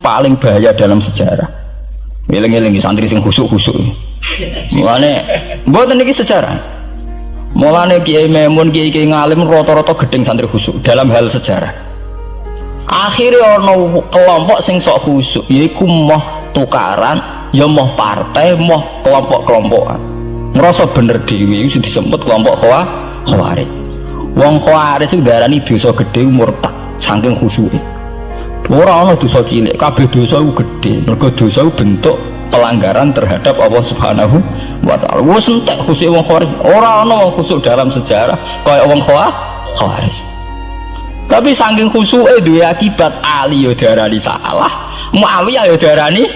paling bahaya dalam sejarah. Eling-eling santri sing khusuk-khusuk. Mulane mboten niki sejarah. Mulane Kiai Memun, Kiai ngalim rata-rata gedeng santri khusuk dalam hal sejarah. Akhirnya ono kelompok sing sok khusuk, yaiku moh tukaran, ya moh partai, moh kelompok-kelompokan. Ngerasa bener dhewe iku disebut kelompok Khawarij. Wong Khawarij itu darani dosa gedhe murtad saking khusuke. Ora ana dosa cilik, kabeh dosa iku gedhe. Mergo dosa iku bentuk pelanggaran terhadap Allah Subhanahu wa taala. Wis entek khusuke wong Khawarij. Ora ana wong khusuk dalam sejarah kaya wong Khawarij. Tapi saking khusuke duwe akibat Ali yo darani salah, Muawiyah yo darani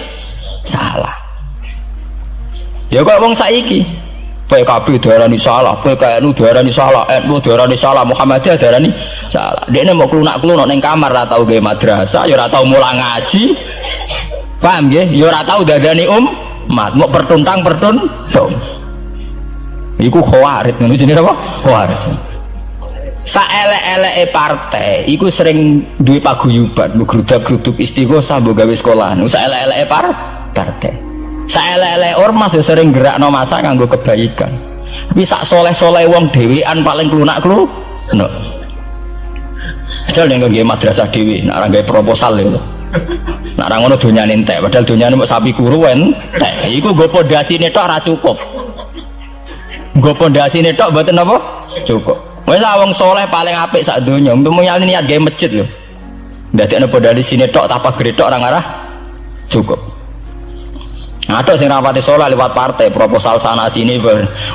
salah. Ya kok wong saiki PKB darani salah, PKNU darani salah, NU darani salah, Muhammadiyah darani salah. Dekne mau klunak-klunuk ning kamar ora tau gawe madrasah, ya ora tau mulang ngaji. Paham nggih? Ya ora tau dadani umat, mau pertuntang-pertuntung. Iku Khawarij, ngono jenenge apa? Khawarij. Saelek-eleke partai iku sering duwe paguyuban, ngrudak-gruduk istighosah mbok gawe sekolahan. Saelek-eleke partai. Saelek-eleke ormas yo sering gerakno masa nganggo kebaikan. Tapi sak soleh-soleh wong dhewean paling klunak-klunuk. Padahal nek nggawe madrasah dhewe, nek ora gawe proposal lho. Nek ora ngono donyane entek, padahal donyane mok sapi kuru entek. Iku nggo pondasine tok ora cukup. Nggo pondasine tok mboten apa? Cukup. Wis wong soleh paling apik sak donya, mumpuni niat gawe masjid lho. Ndadekno pondasine tok tanpa gretok ora ngarah cukup. Ada sing rapati soleh lewat partai proposal sana sini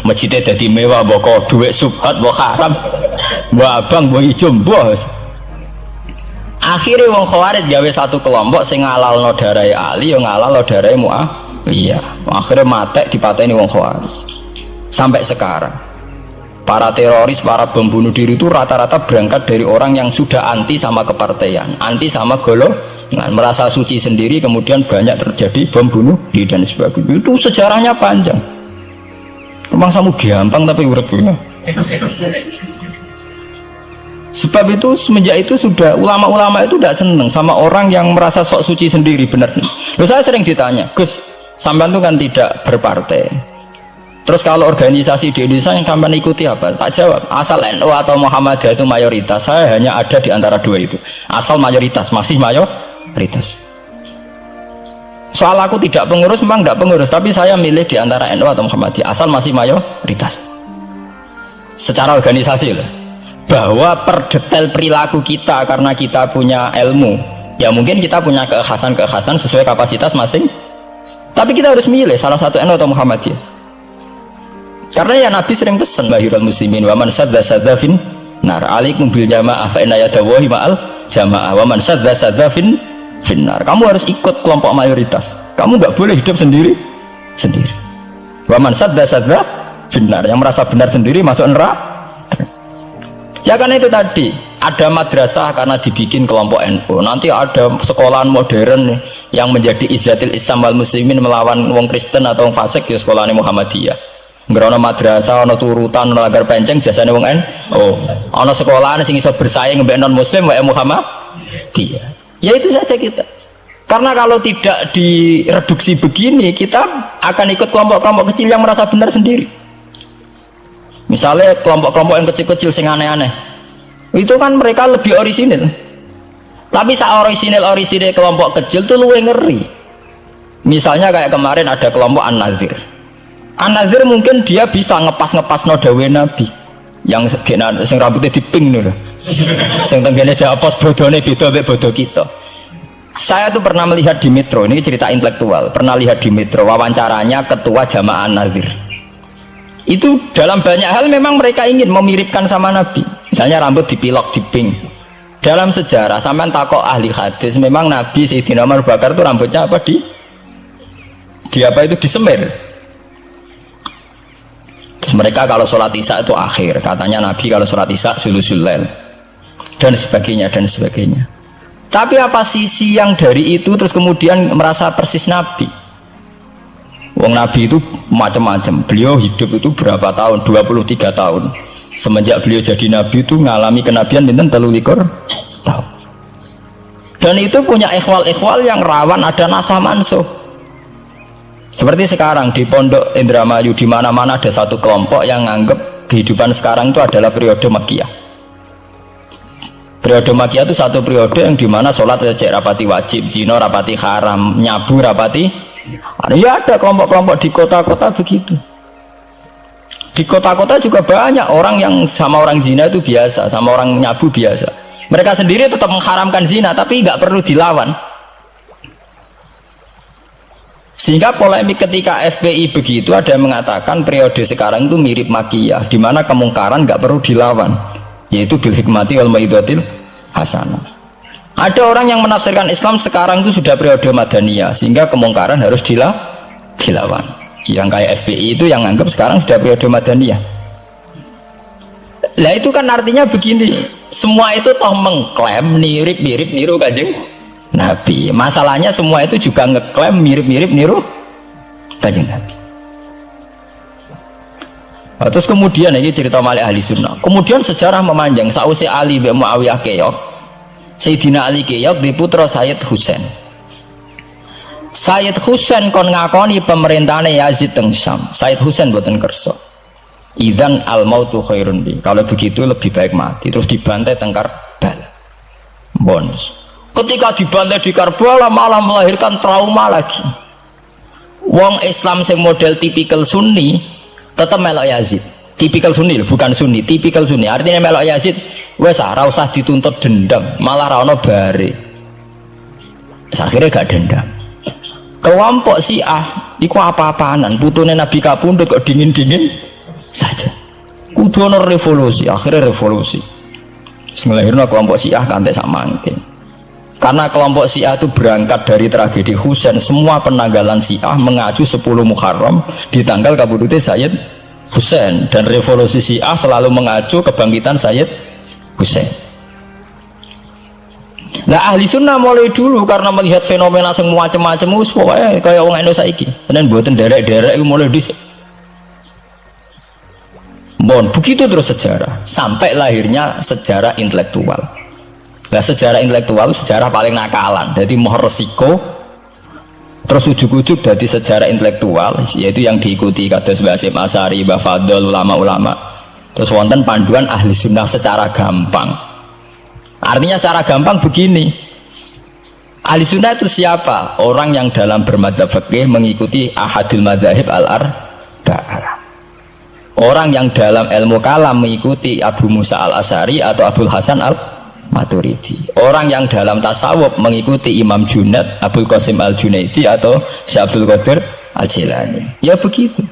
masjidnya jadi mewah boko duit subhat boko haram mbak abang mbak ijo bos. Akhirnya wong Khawarij gawe satu kelompok sing ngalalno darai Ali yang ngalalno darai Muawiyah. Akhirnya matek dipateni wong Khawarij. Sampai sekarang para teroris, para bom bunuh diri itu rata-rata berangkat dari orang yang sudah anti sama kepartaian, anti sama golongan, merasa suci sendiri, kemudian banyak terjadi bom bunuh diri dan sebagainya. Itu sejarahnya panjang. Memang samu gampang tapi urip ya. Sebab itu semenjak itu sudah ulama-ulama itu tidak senang sama orang yang merasa sok suci sendiri, benar. Loh, saya sering ditanya, Gus, sampean itu kan tidak berpartai. Terus kalau organisasi di Indonesia yang kamu ikuti apa? Tak jawab. Asal NU atau Muhammadiyah itu mayoritas, saya hanya ada di antara dua itu. Asal mayoritas, masih mayoritas. Soal aku tidak pengurus, memang tidak pengurus, tapi saya milih di antara NU atau Muhammadiyah. Asal masih mayoritas. Secara organisasi lah. Bahwa per detail perilaku kita karena kita punya ilmu, ya mungkin kita punya keekhasan sesuai kapasitas masing. Tapi kita harus milih salah satu NU atau Muhammadiyah. Karena ya Nabi sering pesan bahirul muslimin wa man sadda fin nar alaikum bil jamaah fa inna yadawahi ma'al jamaah wa man sadda fin nar. Kamu harus ikut kelompok mayoritas. Kamu nggak boleh hidup sendiri. Wa man sadda fin nar, yang merasa benar sendiri masuk neraka. Ya karena itu tadi ada madrasah karena dibikin kelompok NU. Nanti ada sekolahan modern yang menjadi izzatil Islam wal muslimin melawan wong Kristen atau wong fasik, ya sekolahan Muhammadiyah. Ngerono madrasah, ono turutan, ono lagar penceng, jasane wong ono sekolahan sing iso bersaing mbek non muslim wae Muhammadiyah. Ya itu saja kita. Karena kalau tidak direduksi begini, kita akan ikut kelompok-kelompok kecil yang merasa benar sendiri. Misalnya kelompok-kelompok yang kecil-kecil sing aneh-aneh, itu kan mereka lebih orisinil. Tapi saat orisinil kelompok kecil tuh luwih ngeri. Misalnya kayak kemarin ada kelompok An-Nazir. An-Nazir mungkin dia bisa ngepas no dawe Nabi yang sing rambutnya diping nih, sing tenggene japos bodone beda mek bodo kita. Saya tuh pernah melihat di Metro, ini cerita intelektual, pernah lihat di Metro wawancaranya ketua Jamaah An-Nazir. Itu dalam banyak hal memang mereka ingin memiripkan sama Nabi. Misalnya rambut dipilok diping. Dalam sejarah sampean takok ahli hadis, memang Nabi Sayyidina Umar Bakar tuh rambutnya apa di apa itu disemir. Terus mereka kalau sholat isya itu akhir, katanya Nabi kalau sholat isya sulusul lail dan sebagainya. Tapi apa sisi yang dari itu terus kemudian merasa persis Nabi? Wong Nabi itu macam-macam. Beliau hidup itu berapa tahun? 23 tahun. Semenjak beliau jadi Nabi itu ngalami kenabian pinten 23 tahun. Dan itu punya ikhwal-ikhwal yang rawan ada nasah mansuh. Seperti sekarang di Pondok Indramayu, di mana-mana ada satu kelompok yang nganggep kehidupan sekarang itu adalah periode Makkiyah. Periode Makkiyah itu satu periode yang dimana sholat cek rapati wajib, zina rapati haram, nyabu rapati. Ya ada kelompok-kelompok di kota-kota begitu. Di kota-kota juga banyak orang yang sama orang zina itu biasa, sama orang nyabu biasa. Mereka sendiri tetap mengharamkan zina, tapi nggak perlu dilawan. Sehingga polemik ketika FPI begitu, ada yang mengatakan periode sekarang itu mirip Makkiyah, di mana kemungkaran nggak perlu dilawan, yaitu bil hikmati wal mau'izatil hasanah. Ada orang yang menafsirkan Islam sekarang itu sudah periode Madaniyah, sehingga kemungkaran harus dilawan. Yang kayak FPI itu yang anggap sekarang sudah periode Madaniyah. Lah itu kan artinya begini, semua itu toh mengklaim mirip-mirip niru Kanjeng Nabi. Masalahnya semua itu juga ngeklaim mirip-mirip niru Kanjeng Nabi. Nah, terus kemudian ini cerita Malik ahli sunnah. Kemudian sejarah memanjang. Sausi Ali bin Muawiyah keok, Sayyidina Ali keok di putra Sayyid Husain. Sayyid Husain kon ngakoni pemerintahane Yazid teng Syam. Sayyid Husain boten kersa. Idzan al mautu khairun bi. Kalau begitu lebih baik mati. Terus dibantai teng Karbala. Bons. Ketika dibantai di Karbala malah melahirkan trauma lagi. Wong Islam sing model tipikal Sunni tetap melok Yazid. Tipikal Sunni bukan Sunni, tipikal Sunni. Artinya melok Yazid wes ora usah dituntut dendam, malah ra ono bare. Akhirnya gak dendam. Kelompok Syiah iku apa-apaanan, putune Nabi kapundhut kok dingin-dingin saja. Kudu ono revolusi, akhirnya revolusi. Ngelahirno kelompok Syiah kanthi sak mangke. Karena kelompok Syiah itu berangkat dari tragedi Husain, semua penanggalan Syiah mengacu 10 Muharram di tanggal kabudute Sayyid Husain, dan revolusi Syiah selalu mengacu kebangkitan Sayyid Husain. Nah ahli sunnah mulai dulu karena melihat fenomena semua macam-macam pokoknya kayak orang Indonesia saiki. Dan buatan derek-derek itu mulai disik. Bon, begitu terus sejarah sampai lahirnya sejarah intelektual. Nah sejarah intelektual sejarah paling nakalan, jadi mau resiko terus ujuk-ujuk jadi sejarah intelektual, yaitu yang diikuti kados Mbah Hasyim Asy'ari, Mbah Fadl, ulama-ulama. Terus wonten panduan ahli sunnah secara gampang. Artinya secara gampang begini, ahli sunnah itu siapa? Orang yang dalam bermadzhab fikih mengikuti ahadul madzahib al-arba'ah. Orang yang dalam ilmu kalam mengikuti Abu Musa al-Asy'ari atau Abul Hasan al-Maturidi. Orang yang dalam tasawuf mengikuti Imam Junaid, Abul Qasim al-Junaidi atau Syekh Abdul Qadir al-Jilani. Ya begitu.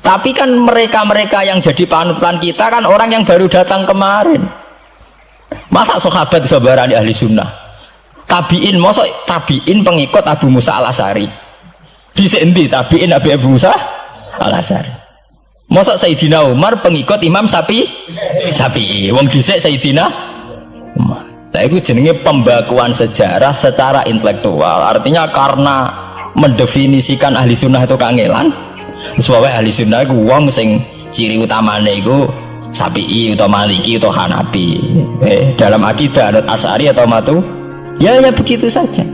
Tapi kan mereka-mereka yang jadi panutan kita kan orang yang baru datang kemarin. Masa sahabat sabarani ahli sunnah? Tabiin, masa tabiin pengikut Abu Musa al-Asy'ari? Dhisik endi tabiin Abu Musa al-Asy'ari? Masa Sayyidina Umar pengikut Imam Syafi'i? Wong dhisik Sayyidina Umar. Nah itu jenenge pembakuan sejarah secara intelektual. Artinya karena mendefinisikan ahli sunnah itu kangelan. Sebabnya ahli sunnah itu wong sing ciri utamanya itu Syafi'i atau Maliki atau Hanafi. Dalam akidah anut Asy'ari atau Matu, ya begitu saja.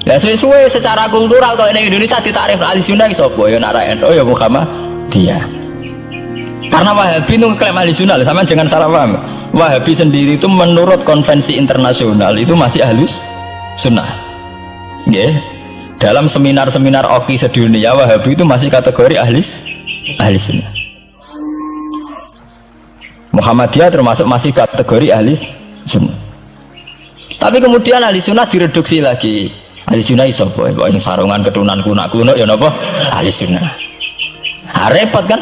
Ya sesuai secara kultural kalau di Indonesia ditakrif ahli sunnah sapa ya nak NU ya Muhammad dia. Karena Wahabi itu klaim ahli sunnah, sama jangan salah paham. Wahabi sendiri itu menurut konvensi internasional itu masih ahlus sunnah. Yeah. Dalam seminar-seminar OKI sedunia Wahabi itu masih kategori ahli sunnah. Muhammadiyah termasuk masih kategori ahli sunnah. Tapi kemudian ahli sunnah direduksi lagi. Ahli sunnah iso kok yang sarungan ketunan kunak-kunak ya napa? Ahli sunnah. Repot kan?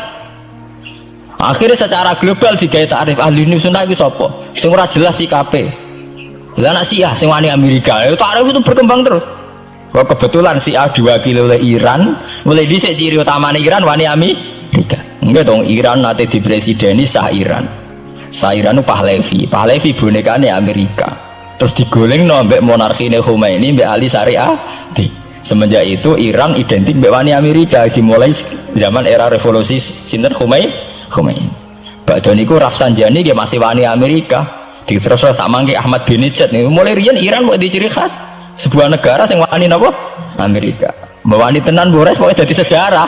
Akhirnya secara global digawe takrif ahli sunnah itu sapa? Sing ora jelas sikape. Lah anak Syiah sing wani Amerika, itu takrif itu berkembang terus. Kok kebetulan Syiah diwakili oleh Iran, mulai dhisik ciri utamane Iran wani Amerika. Enggak dong, Iran nate dipresideni Shah Iran. Shah Iran itu Pahlavi. Pahlavi bonekane Amerika. Terus digolengno mbek monarkine Khomeini mbek Ali Syariati. Semenjak itu Iran identik mbek wani Amerika, dimulai zaman era revolusi sinten Khomeini. Badhe niku Rafsanjani nggih masih wani Amerika. Terus sama kayak Ahmad bin Nijat nih. Mulai riyen Iran mau di ciri khas sebuah negara yang wani napa? Amerika. Wani tenan Bores pokoknya jadi sejarah.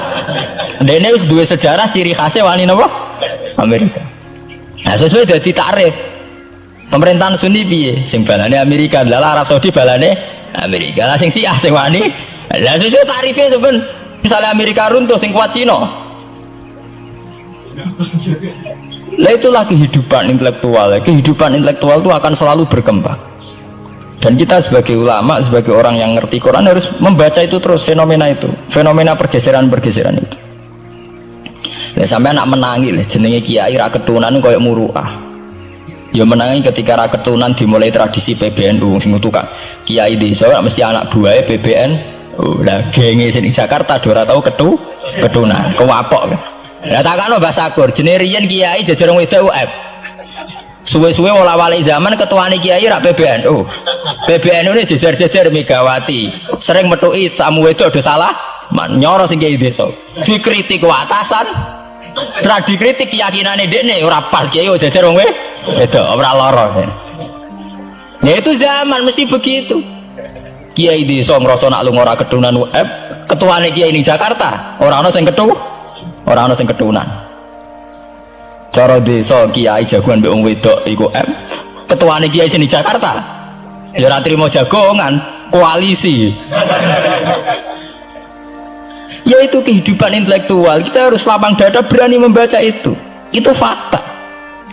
Dene wis duwe sejarah ciri khasnya wani napa? Amerika. Nah, sesuai jadi tarif. Pemerintahan Sunni piye? Sing balane Amerika, lah Arab Saudi balane Amerika. Lah sing Syiah sing wani. Lah sesuai tarifnya sampean. Misalnya Amerika runtuh sing kuat Cina. Lah itulah kehidupan intelektual. Kehidupan intelektual itu akan selalu berkembang. Dan kita sebagai ulama, sebagai orang yang ngerti Quran harus membaca itu terus, fenomena itu, fenomena pergeseran-pergeseran itu. Lah sampai anak menangi lah, jenenge kiai ra ketunan koyo muruah. Ya menangi ketika ra ketunan dimulai tradisi PBNU sing tukang kiai desa mesti anak buahe PBN. Oh, lah genge sing Jakarta ora tau ketunan, kewapok. Lah takano Mbah Sakur, jenenge riyen kiai jajar wedok UF. Suwe-suwe wala-wali zaman ketuane kiai rak PBNU. PBNU ini jejer-jejer Megawati. Sering metuki samu wedok do salah, nyoro sing kiai desa. Dikritik atasan, ra dikritik keyakinane dekne ora pas kiai jejer wong wedok ora lara. Ya itu zaman mesti begitu. Kiai desa ngrasa nak lunga ora ketunan UF, ketuane kiai ning Jakarta ora ana sing ketunan. Cara desa kiai jagoan mbek wong wedok iku ketuane kiai sini Jakarta ya ora trimo jagongan koalisi. Ya itu kehidupan intelektual, kita harus lapang dada berani membaca itu fakta.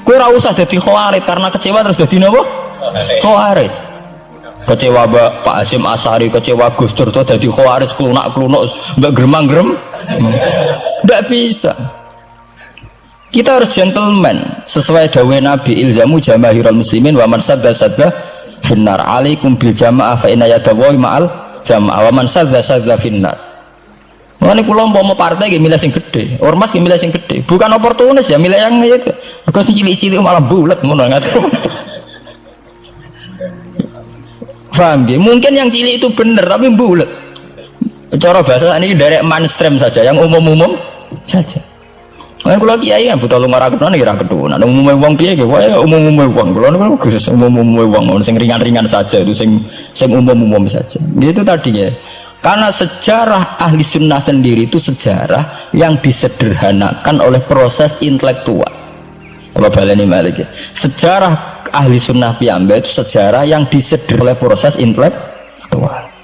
Kowe ora usah dadi khawarit karena kecewa terus dadi napa? Khawarit. Kecewa Pak Hasyim Asy'ari, kecewa Gus Dur to dadi khawarit klunak-klunuk mbek gremang-grem. Ndak bisa. Kita harus gentleman sesuai dawuh Nabi ilzamu jamaahirul muslimin wa man sadda finnar alaikum bil jamaah fa inna yadawi ma'al jamaah wa man sadda finnar. Mane kula umpama partai nggih milih sing gedhe, ormas nggih milih sing gedhe, bukan oportunis ya milih yang itu. Mergo sing cilik-cilik malah bulet ngono ngaten. Paham nggih? Mungkin yang cilik itu bener tapi bulet. Cara bahasa ini derek mainstream saja, yang umum-umum saja. Kan kula kiai kan buta lumara ketunan ya ra ketunan. Umume wong piye nggih wae umum-umume wong. Kula niku khusus umum-umume wong sing ringan-ringan saja itu sing umum-umum saja. Gitu tadinya. Karena sejarah ahli sunnah sendiri itu sejarah yang disederhanakan oleh proses intelektual. Apa baleni malih. Sejarah ahli sunnah piyambak itu sejarah yang disederhanakan oleh proses intelektual.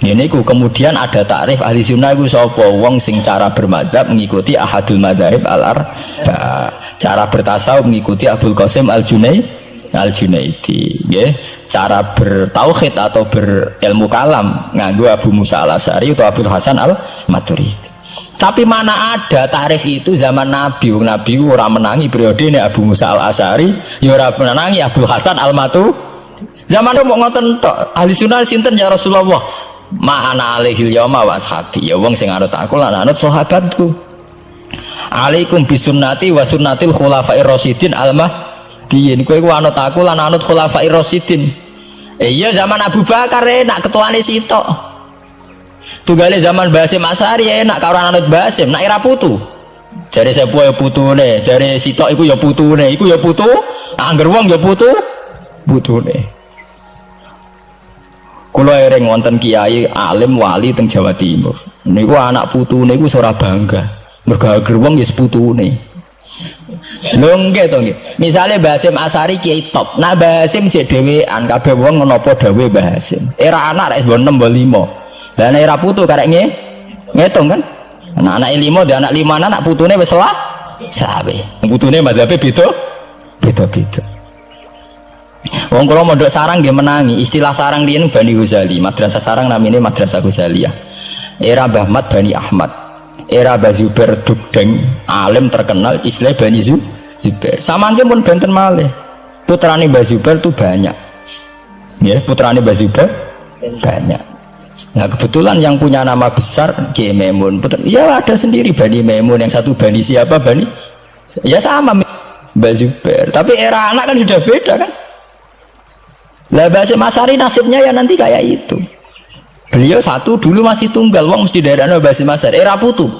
Ini kemudian ada takrif ahli sunnah itu sapa wong sing cara bermadzhab mengikuti ahadul madzhab al-arba, cara bertasawuf mengikuti Abdul Qasim al-Junaidi, nggih. Cara bertauhid atau berilmu kalam nganggo Abu Musa al-Asy'ari atau Abdul Hasan al-Maturidi. Tapi mana ada takrif itu zaman Nabi? Nabi ora menangi periode ini Abu Musa al-Asy'ari, ya ora menangi Abdul Hasan al-Maturidi. Zaman mau ngoten tok. Ahli sunnah sinten ya Rasulullah? Ma'ana alaihil yauma wa ashabi. Ya wong sing anut aku lan anut sahabatku. Alaikum bisunnati wa sunnatil khulafair rasyidin al-mahdiyyin. Kowe ku anut aku lan anut khulafair rasyidin. Iya zaman Abu Bakar enak ketuane sitok. Tunggale zaman Mbah Hasyim Asy'ari enak karo anut Mbah Hasyim, nak era putu. Jare sepuh ya putune, jare sitok iku ya putune, iku ya putu, angger wong ya putune. Kula ereng wonten kiai alim wali teng Jawa Timur. Niku anak putune niku ora bangga. Mergo ager wong ya putune. Lho nggih to nggih. Misale Mbah Hasyim Asy'ari kiai top. Nah Mbah Hasyim cek dhewean kabeh wong menapa dawuh Mbah Hasyim. Era anak rek 6 mbok 5. Lah nek era putu karek ngitung kan. Anak 5 dan anak 5 anak putune wis sawe. Putune madzhabe beda. Wong kula mondok sarang nggih menangi, istilah sarang riyen Bani Ghazali, madrasah sarang namine Madrasah Ghazaliyah. Era Mbah Ahmad Bani Ahmad, era Mbah Zubair Dugdeng, alim terkenal istilah Bani Zubair. Samangke pun benten malih. Putrane Mbah Zubair itu banyak. Ya, putrane Mbah Zubair banyak. Nah, kebetulan yang punya nama besar Kiai Maimun. Ya ada sendiri Bani Maimun, yang satu Bani siapa? Bani ya sama Mbah Zubair. Tapi era anak kan sudah beda kan? Lah Mbah Hasyim Asy'ari nasibnya ya nanti kayak itu. Beliau satu dulu masih tunggal, wong mesti daerahnya Mbah Hasyim Asy'ari. Era putu.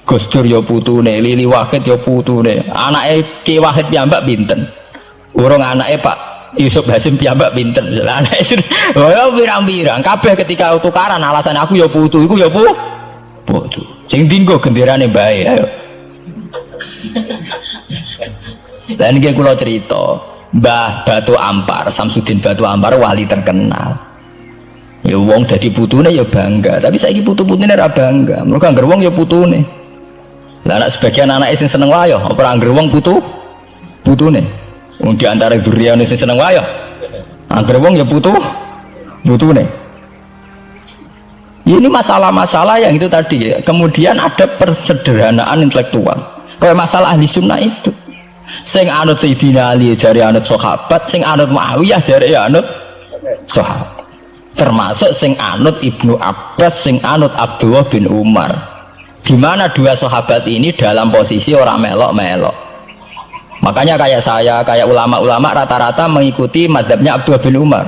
Gus Dur ya putune, Lili Wahid ya putune. Anake Ki Wahid piyambak pinten? Urung anake Pak Yusuf Hasim piyambak pinten misalnya anake oh pirang-pirang kabeh ketika tukaran alasan aku ya putu iku ya putu sing dinggo genderane bae ayo. Dan iki kula cerita Mbah Batu Ampar Samsudin Batu Ampar wali terkenal ya wong dadi putune ya bangga tapi saiki putu-putune ora bangga mergo angger wong ya putune lah anak sebagian anake sing seneng wayo apa angger wong putune wong di antara duriyane sing seneng wayo angger wong ya putune ini masalah-masalah yang itu tadi ya. Kemudian ada persederhanaan intelektual kayak masalah ahli sunnah itu sing anut Sayyidina Ali jari anut sahabat sing anut Muawiyah jari anut sahabat termasuk sing anut Ibnu Abbas sing anut Abdullah bin Umar di mana dua sahabat ini dalam posisi orang melok-melok makanya kayak saya kayak ulama-ulama rata-rata mengikuti mazhabnya Abdullah bin Umar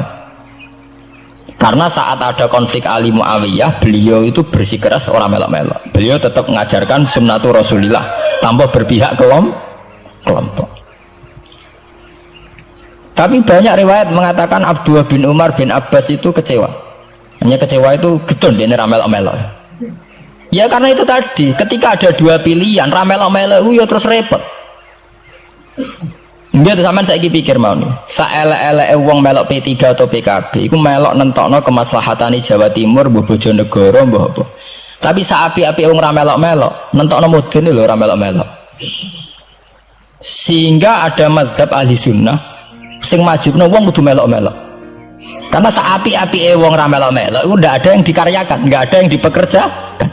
karena saat ada konflik Ali Muawiyah beliau itu bersikeras orang melok-melok beliau tetap mengajarkan sunnatul Rasulillah tanpa berpihak kelompok. Tapi banyak riwayat mengatakan Abdullah bin Umar bin Abbas itu kecewa. Hanya kecewa itu getun dia ramelok-melok. Ya karena itu tadi, ketika ada dua pilihan ramelok-melok ya terus repot. Dia tuh sampean saiki pikir mau nih. Saelek-eleke wong melok P3 atau PKB iku melok nentokno kemaslahatane Jawa Timur, mbah Bojonegoro, mbah apa. Tapi saapi-api wong ramelok-melok, nentokno mudun lho ramelok-melok. Sehingga ada mazhab ahli sunnah sing majibno wong kudu melok-melok karena saapi-api wong ra melok-melok itu ndak ada yang dikaryakan nggak ada yang dipekerjakan.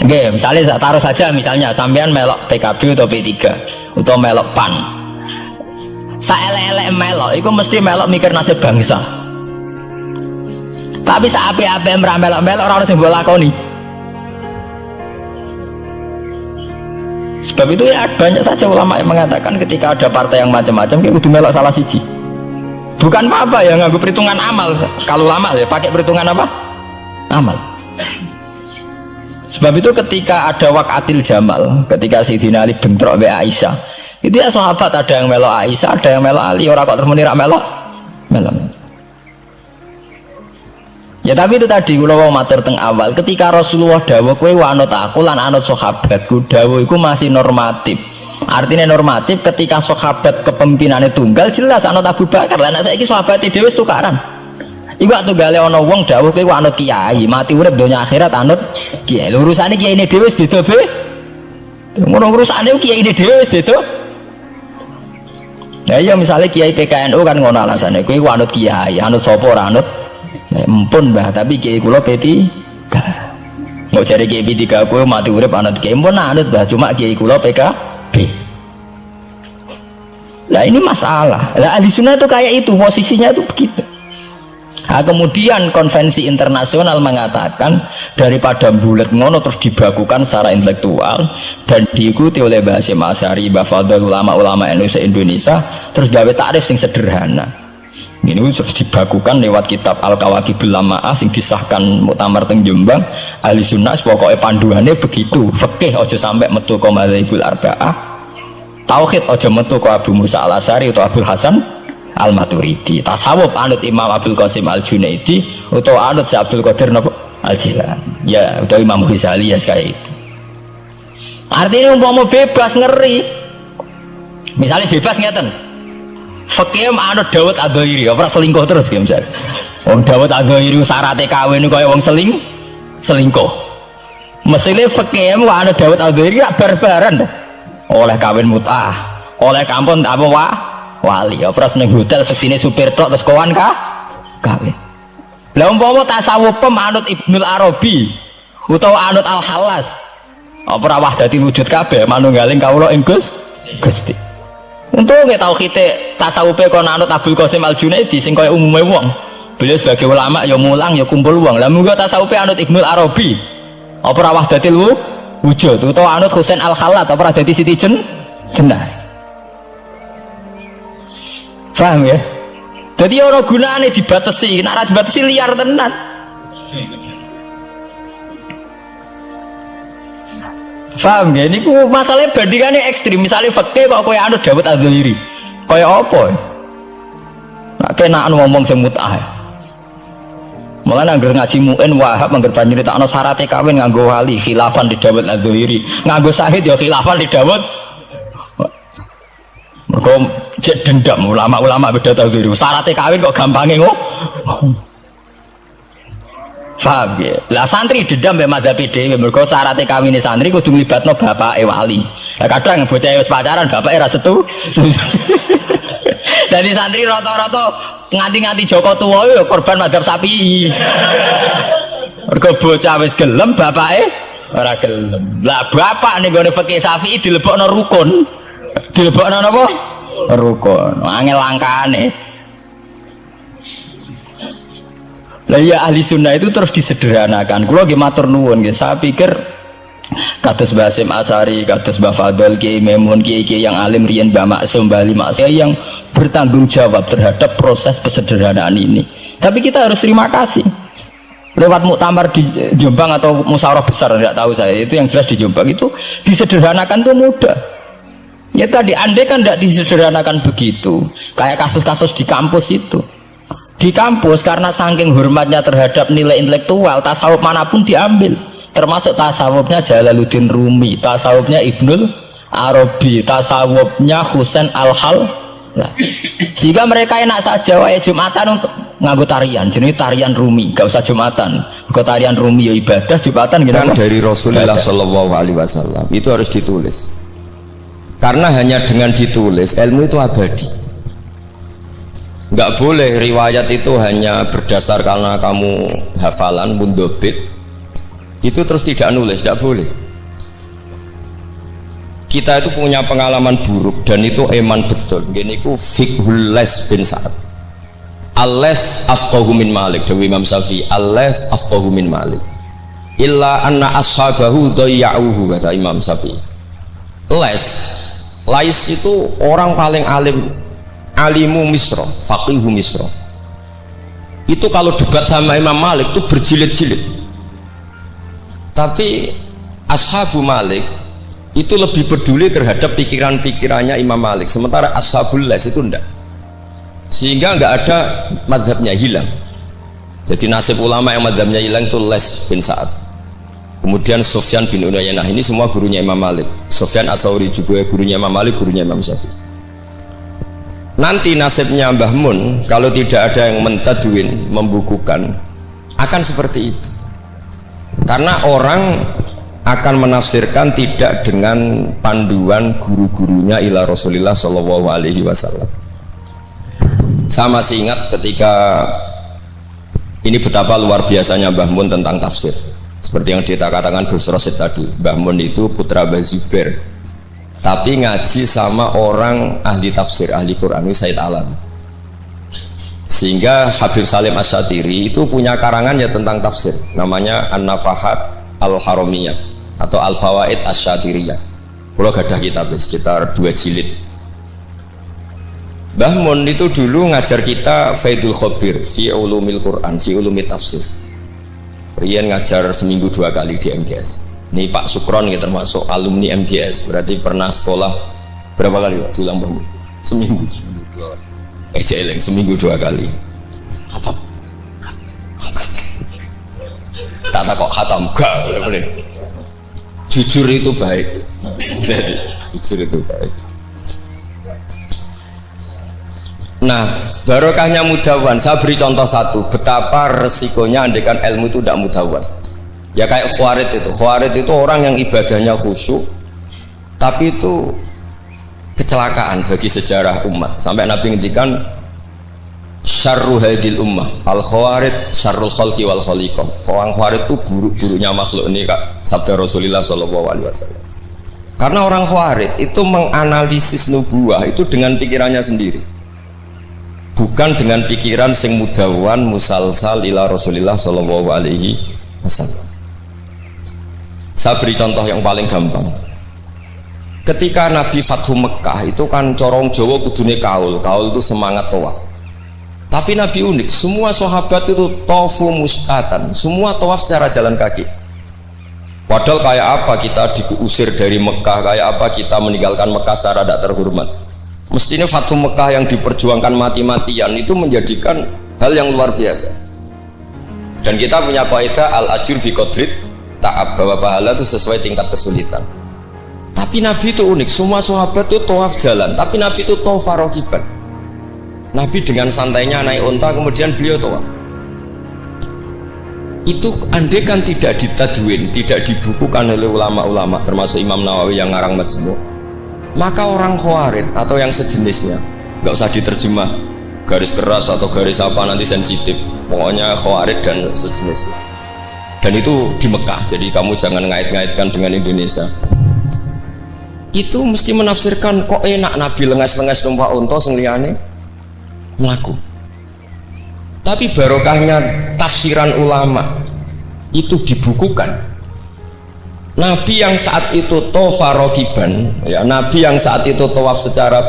Oke, misalnya taruh saja misalnya sampean melok PKB atau P3 atau melok PAN saelek-elek melok itu mesti melok mikir nasib bangsa tapi saapi-api ra melok-melok ora ono sing mbok lakoni. Sebab itu ya banyak saja ulama yang mengatakan ketika ada partai yang macam-macam kayak kudu melok salah siji. Bukan apa-apa ya nganggo perhitungan amal. Kalau lama ya pakai perhitungan apa? Amal. Sebab itu ketika ada waqatil Jamal, ketika Sayyidina Ali bentrok be Aisyah, itu ya sahabat ada yang melok Aisyah, ada yang melok Ali, ora kok terus muni ra melok. Ya tapi itu tadi kula wau matur teng awal ketika Rasulullah dawuh kowe anut aku lan anut sahabatku dawuh iku masih normatif. Artinya normatif ketika sahabat kepemimpinannya tunggal jelas anut Abu Bakar. Lah nek saiki sahabate dhewe wis tukaran. Iku waktu gale ana wong dawuh kowe anut kiai, mati urip donya akhirat anut kiai. Lho urusane kiyaine dhewe wis beda be. Ngono urusane kiyaine dhewe wis beda. Ya iya misalnya kiai PKNU kan ngono alasane kowe anut kiai, anut sapa ora anut empun mbah tapi kiai kula P3 mau cari kiai P3 aku mati urip anut kiai empun anut mbah cuma kiai kula PKB. Nah ini masalah. Nah ahli sunnah itu kayak itu posisinya itu begitu. Nah, kemudian konvensi internasional mengatakan daripada bulat ngono terus dibakukan secara intelektual dan diikuti oleh Mbah Hasyim Asy'ari, Mbah Fadl, ulama-ulama Indonesia terus gawe takrif sing sederhana. Ini terus dibakukan lewat kitab Al-Kawakibul Lama'ah sing disahkan Muktamar teng Jombang. Ahli sunnah pokoknya panduannya begitu. Fikih aja sampai metu ka madzhabul arba'ah. Tauhid aja metu ka Abu Musa Al-Asy'ari atau Abdul Hasan Al-Maturidi. Tasawuf anut Imam Abdul Qasim Al-Junaidi atau anut Syekh Abdul Qadir Al-Jilani. Ya, atau Imam Ghazali ya kayak itu. Artinya umpama bebas ngeri. Misalnya bebas ngeten. Fakih anut Dawud Adzairi, ora selingkuh terus gitu misalnya. Wong Dawud Adzairi syaratnya kawin kaya wong selingkuh. Mesine fakih anut Dawud Adzairi gak barbaran. Oleh kawin mut'ah, oleh kampung apa wali. Ora seneng hotel seksine supir tok terus kawan kawin. Lah umpama tasawuf anut Ibnul Arabi utawa anut Al-Hallas. Apa wahdatil wujud kabeh manunggaling kawula ing Gusti. Untuk nggak tahu kita tasawufe kon anut Abdul Qasim Al-Junaidi sing kaya umume wong. Beliau sebagai ulama ya mulang ya kumpul wong. Lah muga tasawufe anut Ibnul Arabi. Apa ra wahdatil wujud utawa anut Husain Al-Khallat apa ra dadi Siti Jenah. Paham ya? Jadi orang gunane dibatasi, nek ora dibatasi liar tenan. Paham ya? Ini masalahnya bandingannya ekstrim. Misalnya fakih kok kowe anut Dawud Adzairi, Kaya apa? Nak kenaan ngomong sing mut'ah. Mulane anggere ngaji muin Wahab anggere nyritakno syaraté kawin nganggo wali khilafan di Dawud Adz-Dzahiri, nganggo syahid ya khilafan di Dawud. Mergo cek dendam ulama-ulama beda tau diri. Syaraté kawin kok gampange ngono. Paham ya? Lah santri dendam mbek madzhab dhewe mergo syaraté kawine santri kudu nglibatno bapake wali. Lah kadang bocah wis pacaran bapake ra setu. Dadi santri rata-rata nganti-nganti Joko tuwa ya korban madzhab Syafi'i. Mergo bocah wis gelem bapake ora gelem. Lah bapak ning gone fikih Syafi'i dilebokno rukun. Dilebokno napa? Rukun. Angel langkane. Lah ya ahli sunnah itu terus disederhanakan. Kula nggih matur nuwun nggih. Saya pikir kados Mbah Hasyim Asy'ari, kados Mbah Fadl, Kiai Memun, kiai-kiai yang alim riyen Mbah Maksum, Mbah Ali Maksum yang bertanggung jawab terhadap proses kesederhanaan ini. Tapi kita harus terima kasih. Lewat muktamar di Jombang atau musyawarah besar tidak tahu saya, itu yang jelas di Jombang itu disederhanakan tuh mudah. Ya tadi andai kan tidak disederhanakan begitu, kayak kasus-kasus di kampus itu. Di kampus karena saking hormatnya terhadap nilai intelektual, tasawuf manapun diambil. Termasuk tasawufnya Jalaluddin Rumi, tasawufnya Ibnul Arabi, tasawufnya Husain Al-Hal. Nah, sehingga mereka enak saja wae Jumatan untuk nganggo tarian, jenis tarian Rumi, gak usah Jumatan. Ke tarian Rumi ya ibadah, Jumatan gitu. Kan dari Rasulullah Shallallahu Alaihi Wasallam itu harus ditulis. Karena hanya dengan ditulis ilmu itu abadi. Nggak boleh riwayat itu hanya berdasar karena kamu hafalan mundobit itu terus tidak nulis, tidak boleh. Kita itu punya pengalaman buruk dan itu eman betul. Gini ku fiqhul Les bin Sa'ad. Al-Les afqahu min Malik, dari Imam Syafi'i. Al-Les afqahu min Malik. Illa anna ashabahu dayya'uhu, kata Imam Syafi'i. Lais itu orang paling alim, alimu Misra, faqihu Misra. Itu kalau debat sama Imam Malik itu berjilid-jilid. Tapi ashabu Malik itu lebih peduli terhadap pikiran-pikirannya Imam Malik, sementara ashabul Les itu enggak. Sehingga enggak ada mazhabnya hilang. Jadi nasib ulama yang mazhabnya hilang itu Les bin Sa'ad. Kemudian Sufyan bin Uyainah, ini semua gurunya Imam Malik. Sufyan As-Tsauri juga gurunya Imam Malik, gurunya Imam Syafi'i. Nanti nasibnya Mbah Mun kalau tidak ada yang mentadwin, membukukan, akan seperti itu. Karena orang akan menafsirkan tidak dengan panduan guru-gurunya ila Rasulullah Shallallahu Alaihi Wasallam. Saya masih ingat ketika ini betapa luar biasanya Mbah Mun tentang tafsir. Seperti yang kita katakan Gus Rosid tadi, Mbah Mun itu putra Mbah Zubair, tapi ngaji sama orang ahli tafsir, ahli Quran, Said Alam. Sehingga Habib Salim Asy-Syatiri itu punya karangan ya tentang tafsir, namanya An-Nafahat Al-Haramiyah atau Al-Fawaid Asy-Syatiriyah. Kalau gadah kitab sekitar 2 jilid. Mbah Mun itu dulu ngajar kita Faidul Khobir fi ulumil Quran, fi ulumit tafsir. Rian ngajar seminggu 2 kali di MGS. Ini Pak Sukron ya termasuk alumni MGS, berarti pernah sekolah berapa kali Pak? Diulang Mbah Mun? Seminggu. Jeleng seminggu 2 kali. Khatam. Tak kok khatam gak boleh. Jujur itu baik. Jadi jujur itu baik. Nah, barokahnya mudawan. Saya beri contoh satu, betapa resikonya andaikan ilmu itu tidak mudawan. Ya kayak Khawarid itu. Khawarid itu orang yang ibadahnya khusyuk, tapi itu kecelakaan bagi sejarah umat. Sampai Nabi ngendikan syarru hadil ummah al-khawarid syarrul khalqi wal khaliqah. Orang Khawarid itu buruk-buruknya makhluk, ini Kak sabda Rasulullah sallallahu alaihi wasallam. Karena orang Khawarid itu menganalisis nubuah itu dengan pikirannya sendiri, bukan dengan pikiran sing mudawan musalsal ila Rasulullah sallallahu alaihi wasallam. Saya beri contoh yang paling gampang. Ketika Nabi Fathu Mekah itu kan corong Jawa kudune kaul itu semangat tawaf. Tapi Nabi unik, semua sahabat itu tofu muskatan, semua tawaf secara jalan kaki. Padahal kayak apa kita diusir dari Mekah, kayak apa kita meninggalkan Mekah secara tidak terhormat. Mestinya Fathu Mekah yang diperjuangkan mati-matian itu menjadikan hal yang luar biasa. Dan kita punya kaidah al-ajur bi qadrit ta'ab, bahwa pahala itu sesuai tingkat kesulitan. Tapi Nabi itu unik, semua sahabat itu tawaf jalan, tapi Nabi itu tawaf rakiban. Nabi dengan santainya naik unta, kemudian beliau tawaf. Itu andai kan tidak ditadwin, tidak dibukukan oleh ulama-ulama, termasuk Imam Nawawi yang ngarang Majmu', maka orang Khawarij atau yang sejenisnya, nggak usah diterjemah garis keras atau garis apa nanti sensitif, pokoknya Khawarij dan sejenisnya. Dan itu di Mekah, jadi kamu jangan ngait-ngaitkan dengan Indonesia. Itu mesti menafsirkan kok enak Nabi lengas-lengas numpak unta sing liyane mlaku. Tapi barokahnya tafsiran ulama itu dibukukan. Nabi yang saat itu tawaf rakiban, ya, Nabi yang saat itu tawaf secara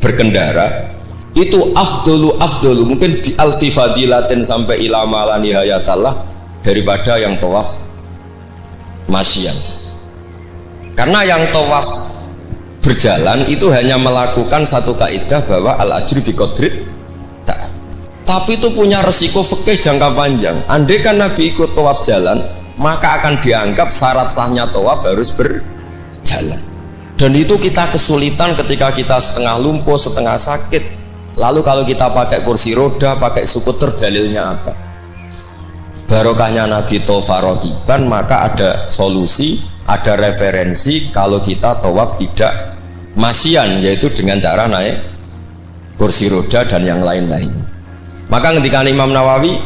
berkendara, itu afdolu mungkin bi alfi fadilatin sampai ila mala nihayatallah daripada yang tawaf masyian. Karena yang tawaf berjalan itu hanya melakukan satu kaidah bahwa al ajri bi qadrit ta'ab. Tapi itu punya resiko fikih jangka panjang. Andai kan Nabi ikut tawaf jalan, maka akan dianggap syarat sahnya tawaf harus berjalan. Dan itu kita kesulitan ketika kita setengah lumpuh, setengah sakit. Lalu kalau kita pakai kursi roda, pakai skuter, dalilnya apa? Barokahnya Nabi tawaf rakiban, maka ada solusi, ada referensi kalau kita tawaf tidak masyian, yaitu dengan cara naik kursi roda dan yang lain-lain. Maka ketika Imam Nawawi,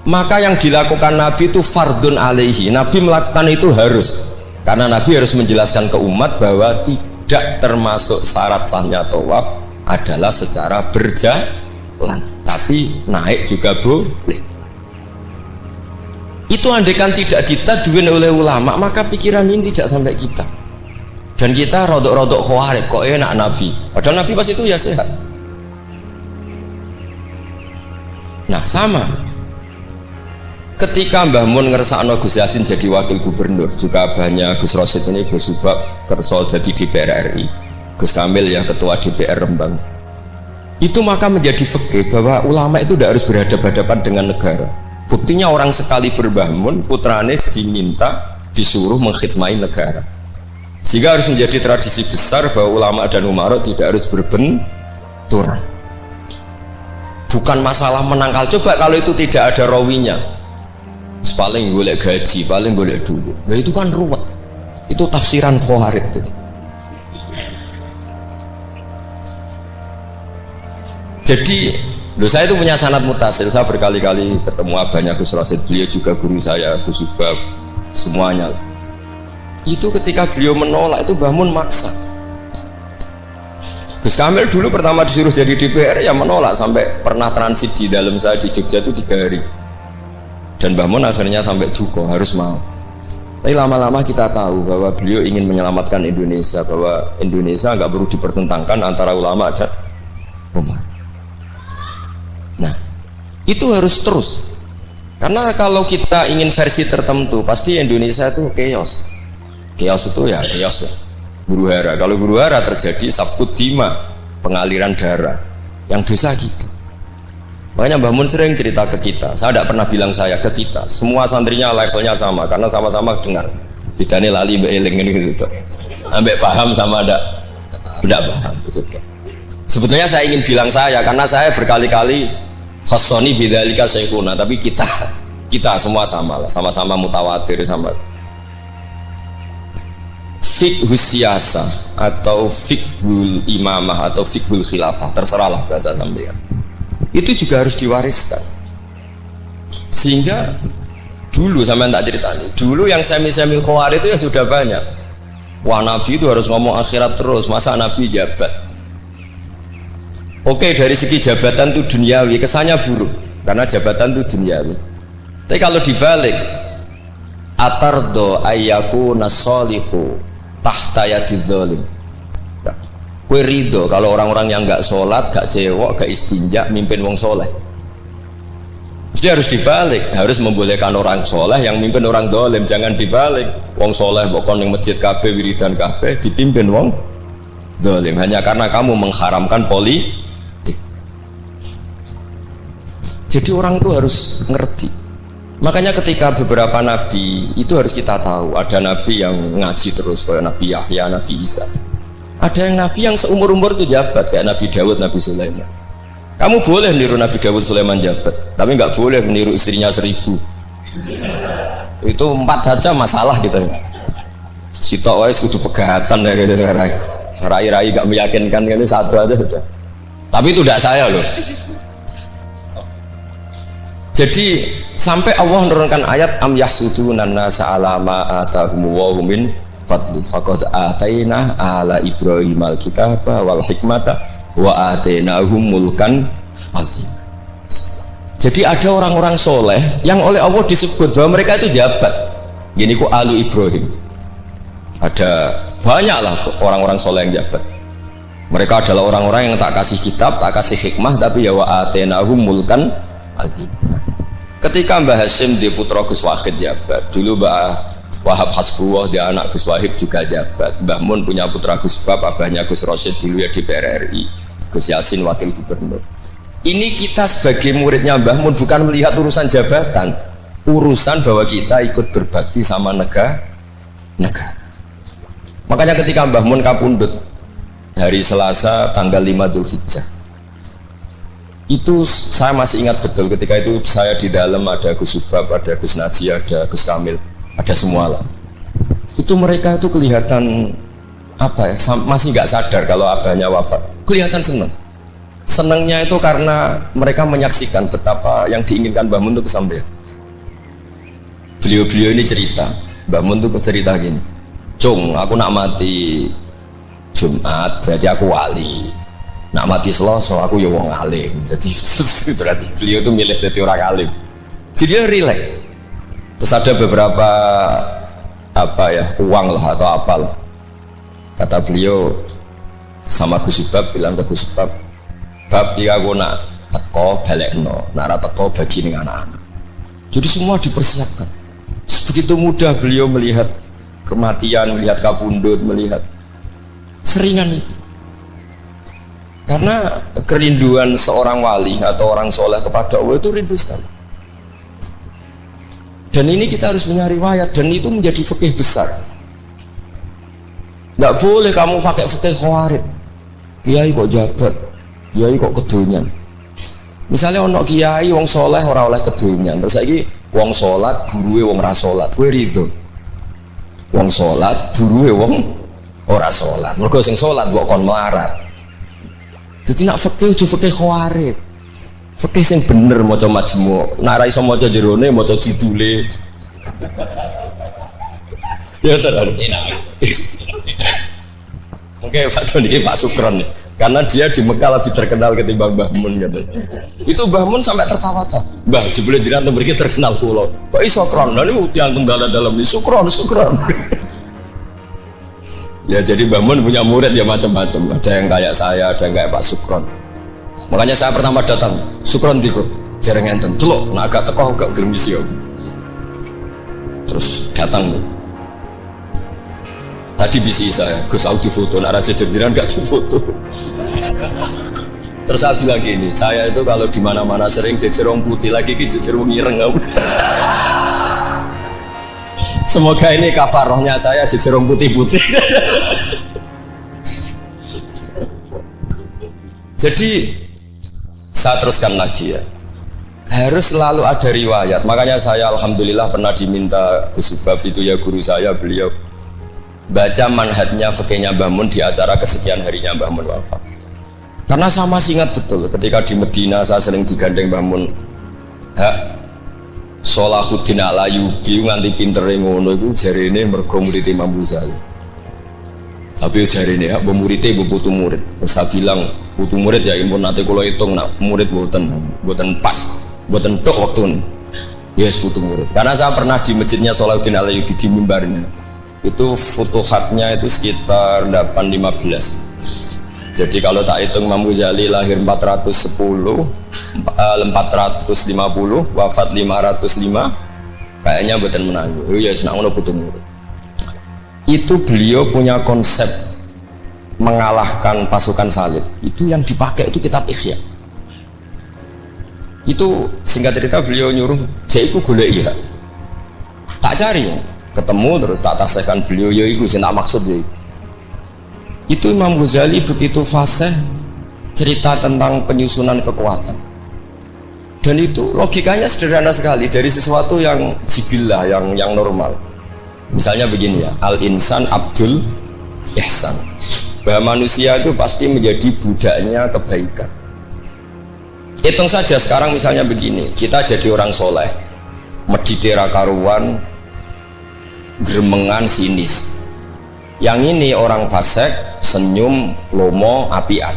maka yang dilakukan Nabi itu fardun alaihi, Nabi melakukan itu harus, karena Nabi harus menjelaskan ke umat bahwa tidak termasuk syarat sahnya tawaf adalah secara berjalan, tapi naik juga boleh. Itu andaikan tidak ditadwin oleh ulama, maka pikiran ini tidak sampai kita. Dan kita rodok-rodok Khawarij, kok enak Nabi, padahal Nabi pas itu ya sehat. Nah sama ketika Mbah Mun ngersakno Gus Yasin jadi wakil gubernur, juga abahnya Gus Rosid ini Gus Subak kerso jadi DPR RI, Gus Kamil ya ketua DPR Rembang. Itu maka menjadi fikih bahwa ulama itu tidak harus berhadapan-hadapan dengan negara. Buktinya orang sekali Mbah Mun, putrane diminta disuruh mengkhidmati negara, sehingga harus menjadi tradisi besar bahwa ulama dan umarok tidak harus berbenturan. Bukan masalah menangkal. Coba kalau itu tidak ada rawinya, paling golek gaji, paling golek duit, nah itu kan ruwet. Itu tafsiran Khawarij itu. Jadi saya itu punya sanad mutasil. Saya berkali-kali ketemu abahnya Gus Rosid, beliau juga guru saya, Gus Subab, semuanya. Itu ketika beliau menolak itu Mbah Mun maksa. Gus Kamil dulu pertama disuruh jadi DPR ya menolak, sampai pernah transit di dalam saya di Jogja itu 3 hari. Dan Mbah Mun akhirnya sampai duka harus mau. Tapi lama-lama kita tahu bahwa beliau ingin menyelamatkan Indonesia, bahwa Indonesia nggak perlu dipertentangkan antara ulama dan umat. Nah, itu harus terus. Karena kalau kita ingin versi tertentu, pasti Indonesia itu chaos. Chaos itu ya chaos ya. Guru hara. Kalau guru hara terjadi safkut dima, pengaliran darah. Yang dosa kita. Makanya Mbah Mun sering cerita ke kita. Saya tidak pernah bilang saya, ke kita. Semua santrinya levelnya sama, karena sama-sama dengar. Bedanya lali mbak eling gitu. Ambek paham sama tidak paham. Gitu. Sebetulnya saya ingin bilang saya, karena saya berkali-kali khasoni bidzalika syekhuna, tapi kita semua sama lah, sama-sama mutawatir sama. Fiqhus siyasa atau fiqhul imamah atau fiqhul khilafah, terserahlah bahasa sampean. Itu juga harus diwariskan. Sehingga dulu sampean tak ceritanya, dulu yang semi-semi Khawarij itu ya sudah banyak. Wah Nabi itu harus ngomong akhirat terus, masa Nabi jabat? Oke, dari segi jabatan itu duniawi, kesannya buruk karena jabatan itu duniawi. Tapi kalau dibalik, atardo ayyaku nasolihu tahta yadidz zalim. Kue ridho kalau orang-orang yang nggak sholat, nggak cewek, nggak istinja, mimpin wong soleh. Jadi harus dibalik, harus membolehkan orang soleh yang mimpin orang dolim. Jangan dibalik, wong soleh pokoknya yang masjid kabeh, wiridan kabeh, dipimpin wong zalim, hanya karena kamu mengharamkan politik. Jadi orang itu harus ngerti. Makanya ketika beberapa nabi itu harus kita tahu, ada nabi yang ngaji terus kayak Nabi Yahya, Nabi Isa. Ada yang nabi yang seumur-umur itu jabat kayak Nabi Dawud, Nabi Sulaiman. Kamu boleh niru Nabi Dawud, Sulaiman jabat, tapi nggak boleh meniru istrinya 1000. Itu 4 saja masalah gitu. Sitok wis kudu pegatan ya gitu. Rai-rai gak meyakinkan kan, itu satu aja sudah. Tapi itu tidak saya loh. Jadi sampai Allah menurunkan ayat am yahsuduna nasa ala ma atahumullahu min fadli faqad ataina ala Ibrahim al-kitaba wal hikmata wa atainahum mulkan azim. Jadi ada orang-orang soleh yang oleh Allah disebut bahwa mereka itu jabat. Gini ku alu Ibrahim. Ada banyaklah orang-orang soleh yang jabat. Mereka adalah orang-orang yang tak kasih kitab, tak kasih hikmah, tapi ya wa atainahum mulkan azim. Ketika Mbah Hasyim di putra Gus Wahid jabat, dulu Mbah Wahab Hasbuwah dia anak Gus Wahid juga jabat. Mbah Mun punya putra Gus Bab, abahnya Gus Rosyid dulu ya DPR RI, Gus Yasin wakil gubernur. Ini kita sebagai muridnya Mbah Mun bukan melihat urusan jabatan, urusan bahwa kita ikut berbakti sama negara. Makanya ketika Mbah Mun kapundhut hari Selasa tanggal 5 Dzulhijjah, itu saya masih ingat betul. Ketika itu saya di dalam, ada Gus Subab, ada Gus Najih, ada Gus Kamil, ada semua lah. Itu mereka itu kelihatan apa ya, masih nggak sadar kalau abahnya wafat. Kelihatan senang. Senangnya itu karena mereka menyaksikan betapa yang diinginkan Mbah Mun itu kesampaian. Beliau-beliau ini cerita, Mbah Mun itu cerita gini, Cung, aku nak mati Jumat berarti aku wali, nak mati Selasa aku ya wong alim. Jadi berarti beliau itu milih jadi orang alim. Jadi dia relax. Terus ada beberapa apa ya, uang lah atau apalah. Kata beliau sama Gus Subab, bilang ke Gus Subab, bab iya aku nak teko balekno, nak ra teko bagi ning anak-anak. Jadi semua dipersiapkan. Begitu mudah beliau melihat kematian, melihat kapundhut, melihat seringan itu. Karena kerinduan seorang wali atau orang soleh kepada Allah itu rindu sekali. Dan ini kita harus punya riwayat, dan itu menjadi fikih besar. Tidak boleh kamu pakai fikih khawarij. Kiai kok jabat, kiai kok kedonyan. Misalnya ono kiai wong soleh ora oleh kedonyan, terus saiki wong salat buruhe wong ora salat, kowe rido. Wong salat buruhe wong ora salat. Mergo sing salat kok kon melarat. Jadi nak fikih aja fikih khawarij. Fikih sing bener maca majmu'. Nak ra iso maca jerone maca judule. Ya terus enak. Oke, Pak Doni, Pak Sukron. Karena dia di Mekah lebih terkenal ketimbang Mbah Mun gitu. Itu Mbah Mun sampai tertawa-tawa. Mbah, jebule jenengan teng mriki terkenal kula. Kok iso kron? Lah niku tiyang tunggal dalam ini Sukron. Ya jadi Mbah Mun punya murid ya macam-macam. Ada yang kayak saya, ada yang kayak Pak Sukron. Makanya saya pertama datang, Sukron dikur, jarang enten, celok, nak agak teko agak gelem isi. Terus datang. Tadi bisi saya, Gus aku di foto, nak raja jerjeran gak di foto. Terus saya bilang gini, saya itu kalau di mana-mana sering jejerong putih, lagi ke jejerong ireng. Semoga ini kafarohnya saya jejerong putih-putih. Jadi saya teruskan lagi ya, harus selalu ada riwayat. Makanya saya alhamdulillah pernah diminta Gus Subab itu ya guru saya, beliau baca manhajnya fikihnya Mbah Mun di acara kesekian harinya Mbah Mun wafat. Karena saya masih ingat betul ketika di Medina saya sering digandeng Mbah Mun. Sholahuddin Al-Ayyubi nganti pintere ngono iku jarine mergo murid Imam Ghazali. Tapi jarine hak muridé putu murid. Terus saya bilang putu murid ya impun nate kula hitung nak murid mboten pas, mboten tok waktune. Yes putu murid. Karena saya pernah di masjidnya Sholahuddin Al-Ayyubi di mimbarnya. Itu futuhatnya itu sekitar 815. Jadi kalau tak hitung Imam Ghazali lahir 410, 450, wafat 505, kayaknya betul menang. Oh ya senang putu murid. Itu beliau punya konsep mengalahkan pasukan salib, itu yang dipakai itu kitab Ihya. Itu singkat cerita beliau nyuruh saya ikut golek ya, tak cari ya, ketemu terus tak tasihkan beliau ya itu saya tak maksud ya itu Imam Ghazali begitu fasih cerita tentang penyusunan kekuatan, dan itu logikanya sederhana sekali dari sesuatu yang jibillah, yang normal. Misalnya begini ya, al insan abdul ihsan, bahwa manusia itu pasti menjadi budaknya kebaikan. Hitung saja sekarang misalnya begini, kita jadi orang soleh, meditera karuan, gremengan, sinis. Yang ini orang fasik, senyum, lomo, apian.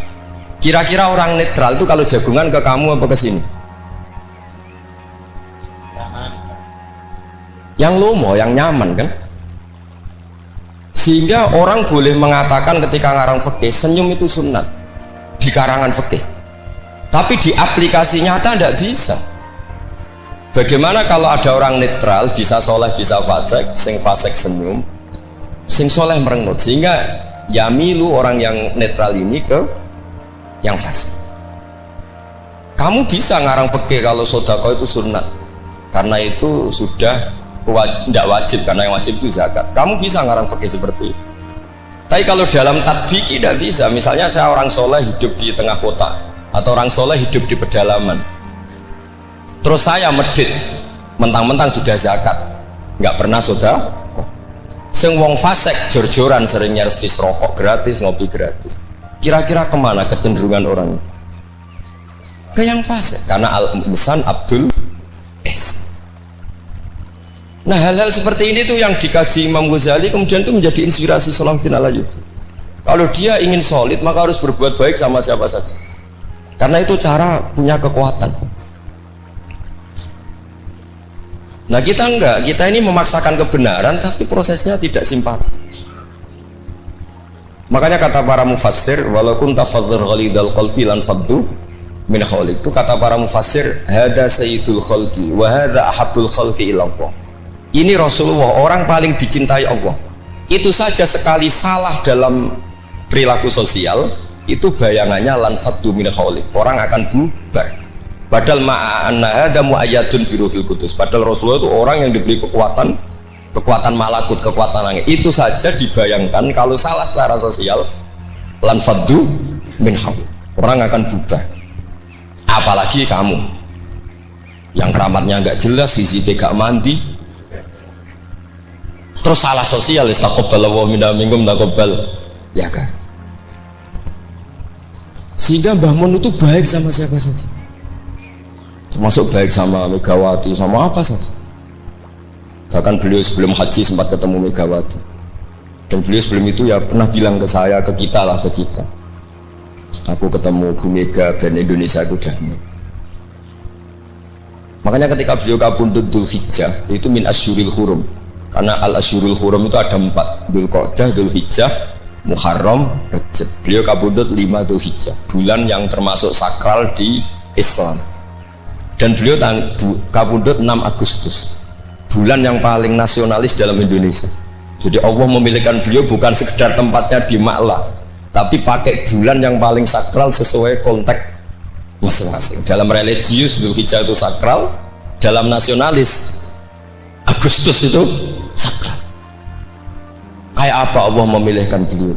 Kira-kira orang netral itu kalau jagungan ke kamu apa ke sini? Yang lomo, yang nyaman kan? Sehingga orang boleh mengatakan ketika ngarang fikih, senyum itu sunat di karangan fikih. Tapi di aplikasi nyata tidak bisa. Bagaimana kalau ada orang netral, bisa soleh, bisa fasik, sing fasik senyum, sing soleh merengut, sehingga yamilu orang yang netral ini ke yang fasik. Kamu bisa ngarang fikih kalau sedekah itu sunat, karena itu sudah tidak wajib, karena yang wajib itu zakat. Kamu bisa ngarang fikih seperti itu. Tapi kalau dalam tatbiki tidak bisa. Misalnya saya orang soleh hidup di tengah kota, atau orang soleh hidup di pedalaman, terus saya medit mentang-mentang sudah zakat, nggak pernah sedekah. Sing wong fasik jor-joran sering nyervis rokok gratis, ngopi gratis. Kira-kira kemana kecenderungan orang? Ke yang fasik, karena al-insan abdul ihsan. Nah, hal-hal seperti ini tuh yang dikaji Imam Ghazali, kemudian itu menjadi inspirasi Salahuddin Al-Ayyubi. Kalau dia ingin solid, maka harus berbuat baik sama siapa saja, karena itu cara punya kekuatan. Nah, kita enggak, kita ini memaksakan kebenaran tapi prosesnya tidak simpati. Makanya kata para mufassir, walaupun tafadzur ghalidal qalbi lan faddu min khaliq, itu kata para mufassir, hada sayyidul khalqi wa hada ahabbul khalqi ila Allah. Ini Rasulullah, orang paling dicintai Allah. Itu saja sekali salah dalam perilaku sosial, itu bayangannya lan faddu min khaliq, orang akan bubar. Padahal ma'anna hada mu'ayyadun fi ruhil qudus. Padahal Rasulullah itu orang yang diberi kekuatan malakut, kekuatan langit. Itu saja dibayangkan kalau salah secara sosial, lan faddu min khaliq, orang akan bubar. Apalagi kamu yang keramatnya nggak jelas, hizibnya nggak mandi, terus salah sosial, istaqobbalallahu minna minkum taqobbal, ya kan? Sehingga Mbah Mun itu baik sama siapa saja, termasuk baik sama Megawati, sama apa saja. Bahkan beliau sebelum haji sempat ketemu Megawati, dan beliau sebelum itu ya pernah bilang ke saya, ke kita lah, ke kita, aku ketemu Bu Mega dan Indonesia itu damai. Makanya ketika beliau kabundut Dzulhijjah, itu min asyuril hurum, karena al asyurul hurum itu ada 4, Dzulqa'dah, Dzulhijjah, Muharram, Rajab. Beliau kabundut 5 Dzulhijjah, bulan yang termasuk sakral di Islam. Dan beliau kabundut 6 Agustus, bulan yang paling nasionalis dalam Indonesia. Jadi Allah memilihkan beliau bukan sekedar tempatnya di Ma'lah, tapi pakai bulan yang paling sakral sesuai konteks masing-masing. Dalam religius Dzulhijjah itu sakral, dalam nasionalis Agustus itu sakral. Kayak apa Allah memilihkan beliau?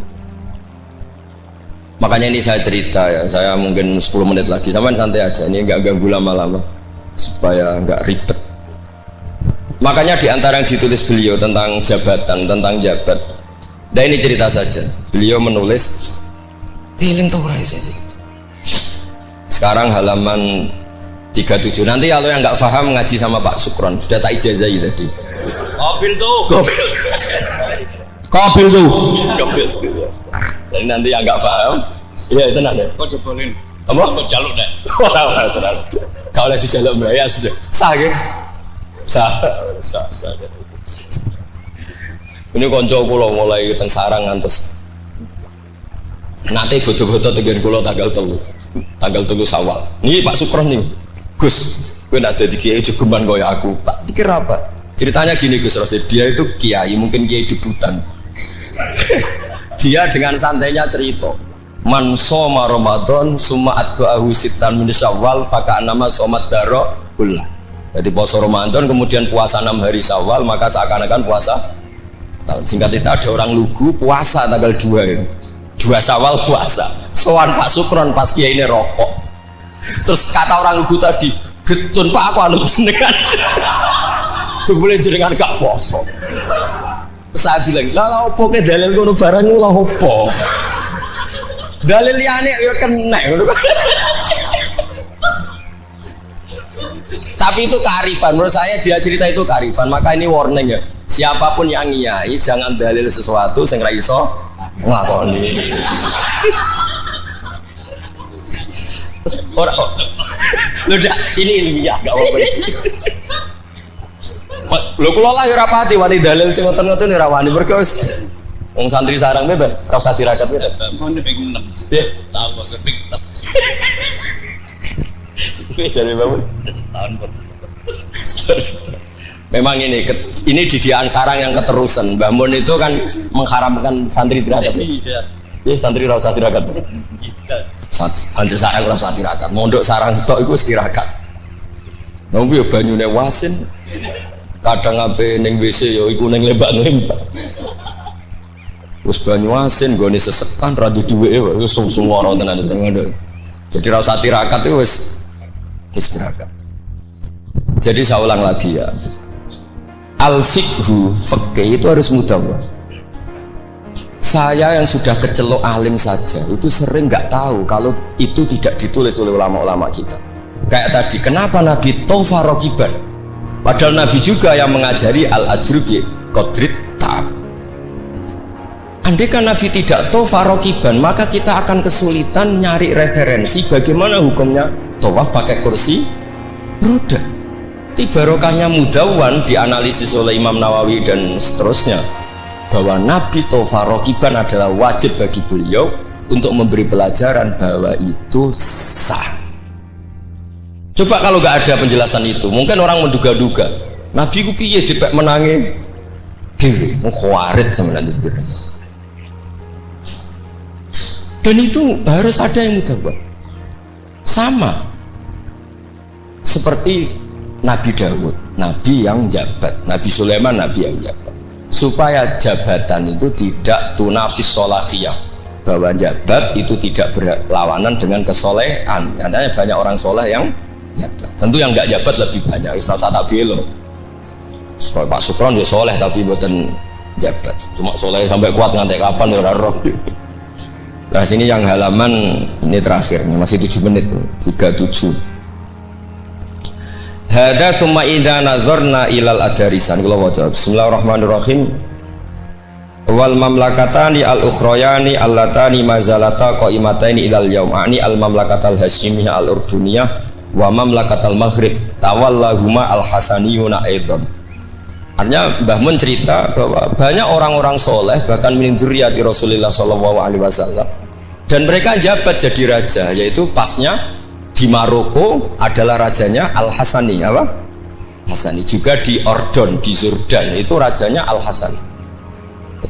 Makanya ini saya cerita ya, saya mungkin 10 menit lagi, sama santai aja, ini nggak ganggu lama-lama supaya nggak ribet. Makanya di antara yang ditulis beliau tentang jabatan, tentang jabat, nah ini cerita saja. Beliau menulis feeling tuh sekarang halaman 37. Nanti kalau yang nggak paham ngaji sama Pak Sukron, sudah tak ijazahi tadi. Kobil tuh. Jadi nanti yang nggak paham, iya itu nanti. Kok jebolin? Apa? Kok jaluk deh? Orang senang. Kalau di jaluk ya sudah. Sah gitu. Sah. Ini konco kulo mulai teng sarang ngantos. Nanti foto-foto tegen kulo tanggal 3 Syawal. Nih Pak Sukron nih. Gus, gue nak jadi kiai jegeman kaya aku. Tak pikir apa? Ceritanya gini Gus Rosid, dia itu kiai, mungkin kiai debutan. Dia dengan santainya cerita, man soma Ramadan summa addu'ahu sittan min Syawal faka'annama somat daro kullah. Jadi puasa Ramadan kemudian puasa 6 hari Syawal, maka seakan-akan puasa tahun. Singkat cerita ada orang lugu puasa tanggal 2 ini. 2 Syawal puasa. Soan Pak Sukron pas kiai ini rokok. Terus kata orang lugu tadi, getun Pak aku anu jenengan. Jebule jenengan gak poso. Saya bilang, lah opo ke dalil ngono barang lha opo? Dalil liyane ya kena. Tapi itu kearifan, menurut saya dia cerita itu kearifan. Maka ini warning ya, siapapun yang ngiyai jangan dalil sesuatu sing ra iso nglakoni. Ora udah ini ilmiah gak apa-apa. Lho kula lah ora pati wani dalil sing ngoten-ngoten ora wani mergo wis wong santri sarang beben ora usah dirakat gitu. Ngono ping 6. Nggih, tambah ping 6. Dari bangun Setahun pun. memang ini didikan sarang yang keterusan. Mbah Mun itu kan mengharamkan santri tirakat. Iya. Ya santri ora usah tirakat. Santri sarang ora usah tirakat. Mondok sarang tok iku wis tirakat. Nompi yo banyune wasin. Kadang ape ning WC yo iku ning lembak-lembak. Wis banyu asin gone sesekan ra duweke wis sumsumara tenan ngono. Jadi ra usah tirakat itu wis tirakat. Jadi saya ulang lagi ya. Al-fiqhu, fikih itu harus mudawwar. Saya yang sudah kecelok alim saja itu sering nggak tahu kalau itu tidak ditulis oleh ulama-ulama kita. Kayak tadi, kenapa Nabi tofa rokiban? Padahal Nabi juga yang mengajari al-ajru bi qadrit ta'ab. Andai kan Nabi tidak tofa rokiban, maka kita akan kesulitan nyari referensi bagaimana hukumnya tawaf pakai kursi roda. Barokahnya Mudawwan dianalisis oleh Imam Nawawi dan seterusnya bahwa Nabi tofa rokiban adalah wajib bagi beliau untuk memberi pelajaran bahwa itu sah. Coba kalau nggak ada penjelasan itu, mungkin orang menduga-duga Nabi ku piye dipek menangi dewe, mukhawarid sebenarnya. Dan itu harus ada yang mudawwar. Sama seperti Nabi Dawud, Nabi yang jabat, Nabi Sulaiman, Nabi yang jabat. Supaya jabatan itu tidak tunafis solafiyah, bahwa jabat itu tidak berlawanan dengan kesolehan. Katanya banyak orang soleh yang jabat. Tentu yang nggak jabat lebih banyak. Rasa tak belo. Pak Sukron dia soleh tapi buatan jabat. Cuma soleh sampai kuat ngantek kapan ya roh. Nah sini yang halaman ini terakhir, masih 7 menit tuh, 37. Hada summa idza nazarna ilal adarisan. Kalau waca bismillahirrahmanirrahim. Wal mamlakatani al ukhrayani allatani mazalata qaimataini ilal yaum. Ani al mamlakatal hasyimiyah al urduniyah wa mamlakatal maghrib tawallahuma al hasaniyuna aidan. Artinya Mbah Mun cerita bahwa banyak orang-orang soleh bahkan min dzurriyyati Rasulullah sallallahu alaihi wasallam dan mereka jabat jadi raja, yaitu pasnya di Maroko adalah rajanya Al Hasani, apa? Hasani. Juga di Ordon di Jordan itu rajanya Al Hasani.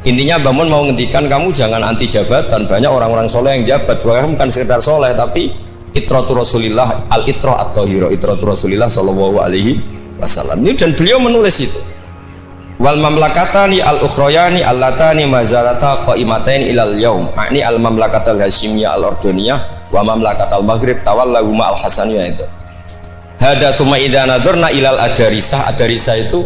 Intinya Mbah Mun mau ngendikan kamu jangan anti jabatan, banyak orang-orang soleh yang jabat, bahkan bukan sekedar soleh tapi itratu Rasulillah al itra atau hiro itratu Rasulillah sallallahu alaihi wasallam. Ini dan beliau menulis itu. Wal mamlakatani al ukhrayani allatani mazalata qaimatain ilal yaum. Ini al mamlakatal hasyimiyah al ordoniyah wa mamlakatal maghrib tawallahuma al hasaniyah itu. Hada summa idza nadzarna ilal adarisah. Adarisah itu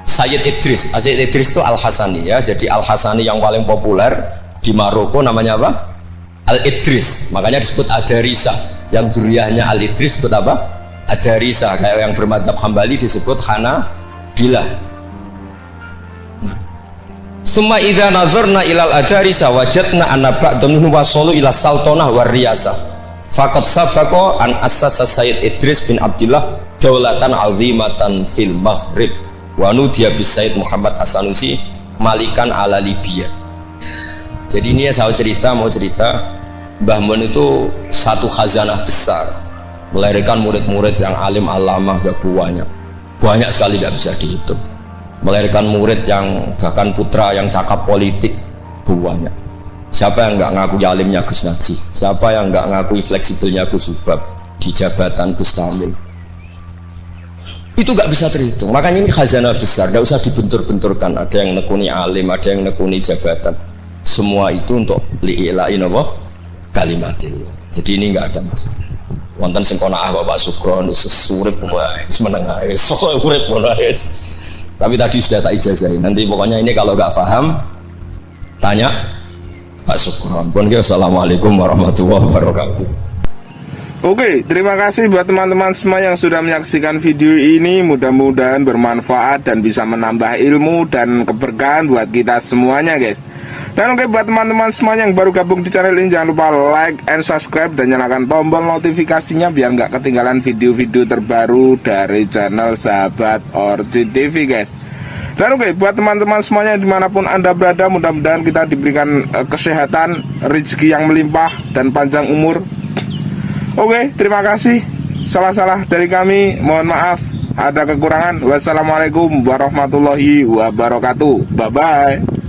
Sayyid Idris. Sayyid Idris itu al Hasani ya. Jadi al Hasani yang paling populer di Maroko namanya apa? Al Idris. Makanya disebut Adarisah. Yang dzurriyyahnya Al Idris disebut apa? Adarisah. Kayak yang bermadzhab Hambali disebut Hanabilah. Summa idza nazarna ilal adarisa wajadna anna ba'dhum wasalu ila sultanah war riyasah. Faqad sabaqa an assasa Sayyid Idris bin Abdullah daulatan azimatan fil Maghrib wa nudiya bis Sayyid Muhammad As-Sanusi malikan ala Libya. Jadi ini saya mau cerita Mbah Mun itu satu khazanah besar, melahirkan murid-murid yang alim alamah gak banyak sekali tidak bisa dihitung. Melahirkan murid yang bahkan putra yang cakap politik banyak. Siapa yang nggak ngakui alimnya Gus Najih? Siapa yang nggak ngakui fleksibelnya Gus Subab di jabatan Gus Tamil? Itu nggak bisa terhitung. Makanya ini khazanah besar, nggak usah dibentur-benturkan. Ada yang nekuni alim, ada yang nekuni jabatan. Semua itu untuk li'ila'i apa? Kalimatillah. Jadi ini nggak ada masalah. Wonten sing konaah Bapak Sukron, urip wae, menengah, sok urip wae. Tapi tadi sudah tak ijazahin. Nanti pokoknya ini kalau nggak paham, tanya Pak Sukron. Assalamualaikum warahmatullahi wabarakatuh. Oke, terima kasih buat teman-teman semua yang sudah menyaksikan video ini. Mudah-mudahan bermanfaat dan bisa menambah ilmu dan keberkahan buat kita semuanya, guys. Dan oke, buat teman-teman semua yang baru gabung di channel ini, jangan lupa like and subscribe dan nyalakan tombol notifikasinya biar nggak ketinggalan video-video terbaru dari channel Sahabat Orji TV, guys. Dan oke, buat teman-teman semuanya dimanapun Anda berada, mudah-mudahan kita diberikan kesehatan, rezeki yang melimpah, dan panjang umur. Oke, terima kasih. Salah-salah dari kami, mohon maaf. Ada kekurangan. Wassalamualaikum warahmatullahi wabarakatuh. Bye-bye.